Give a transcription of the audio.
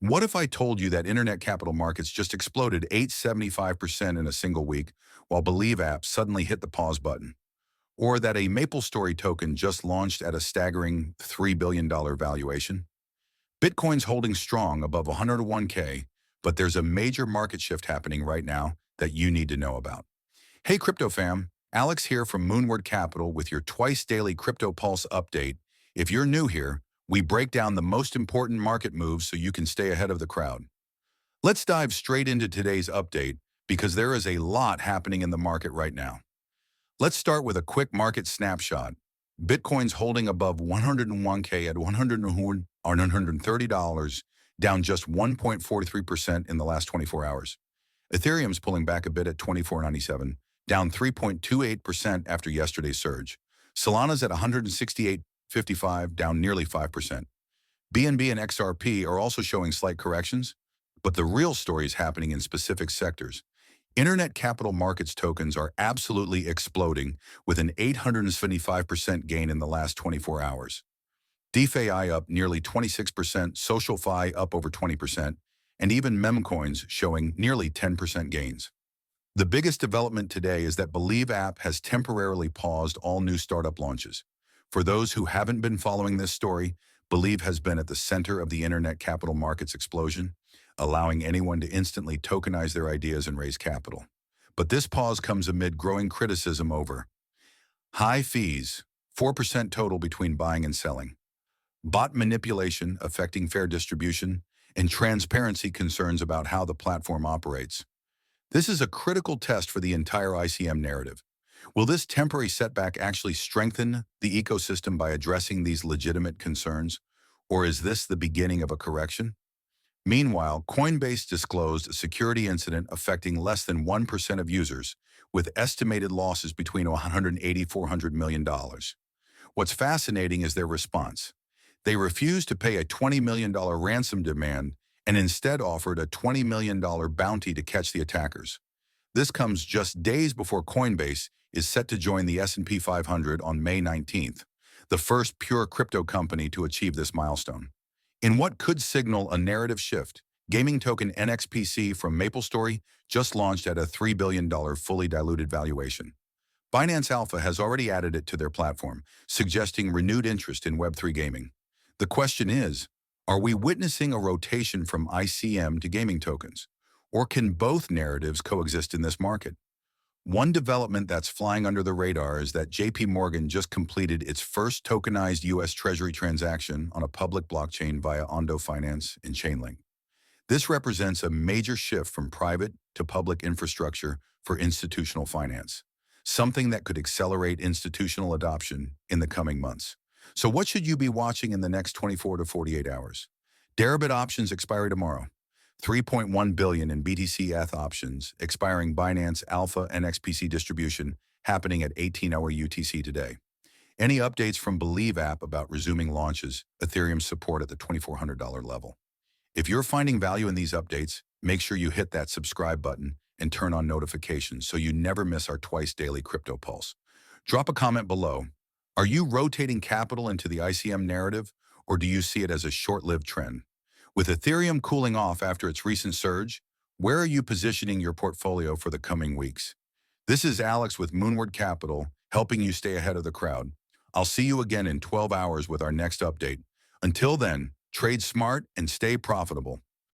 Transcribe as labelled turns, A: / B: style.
A: What if I told you that internet capital markets just exploded 875% in a single week, while Believe app suddenly hit the pause button? Or that a Maplestory token just launched at a staggering $3 billion valuation? Bitcoin's holding strong above 101K, but there's a major market shift happening right now that you need to know about. Hey crypto fam, Alex here from Moonward Capital with your twice daily Crypto Pulse update. If you're new here, we break down the most important market moves so you can stay ahead of the crowd. Let's dive straight into today's update because there is a lot happening in the market right now. Let's start with a quick market snapshot. Bitcoin's holding above 101K at $130, down just 1.43% in the last 24 hours. Ethereum's pulling back a bit at 24.97, down 3.28% after yesterday's surge. Solana's at 168.55, down nearly 5%. BNB and XRP are also showing slight corrections, but the real story is happening in specific sectors. Internet capital markets tokens are absolutely exploding with an 875% gain in the last 24 hours. DeFi up nearly 26%, SocialFi up over 20%, and even memcoins showing nearly 10% gains. The biggest development today is that Believe app has temporarily paused all new startup launches. For those who haven't been following this story, Believe has been at the center of the internet capital markets explosion, allowing anyone to instantly tokenize their ideas and raise capital. But this pause comes amid growing criticism over high fees, 4% total between buying and selling, bot manipulation affecting fair distribution, and transparency concerns about how the platform operates. This is a critical test for the entire ICM narrative. Will this temporary setback actually strengthen the ecosystem by addressing these legitimate concerns, or is this the beginning of a correction? Meanwhile, Coinbase disclosed a security incident affecting less than 1% of users, with estimated losses between $180 and $400 million. What's fascinating is their response. They refused to pay a $20 million ransom demand and instead offered a $20 million bounty to catch the attackers. This comes just days before Coinbase is set to join the S&P 500 on May 19th, the first pure crypto company to achieve this milestone. In what could signal a narrative shift, gaming token NXPC from Maplestory just launched at a $3 billion fully diluted valuation. Binance Alpha has already added it to their platform, suggesting renewed interest in Web3 gaming. The question is, are we witnessing a rotation from ICM to gaming tokens? Or can both narratives coexist in this market? One development that's flying under the radar is that JPMorgan just completed its first tokenized U.S. Treasury transaction on a public blockchain via Ondo Finance and Chainlink. This represents a major shift from private to public infrastructure for institutional finance, something that could accelerate institutional adoption in the coming months. So what should you be watching in the next 24 to 48 hours? Deribit options expiry tomorrow. 3.1 billion in BTC ETH options expiring Binance Alpha NXPC distribution happening at 18-hour UTC today. Any updates from Believe app about resuming launches, Ethereum support at the $2,400 level. If you're finding value in these updates, make sure you hit that subscribe button and turn on notifications so you never miss our twice daily Crypto Pulse. Drop a comment below. Are you rotating capital into the ICM narrative, or do you see it as a short-lived trend? With Ethereum cooling off after its recent surge, where are you positioning your portfolio for the coming weeks? This is Alex with Moonward Capital, helping you stay ahead of the crowd. I'll see you again in 12 hours with our next update. Until then, trade smart and stay profitable.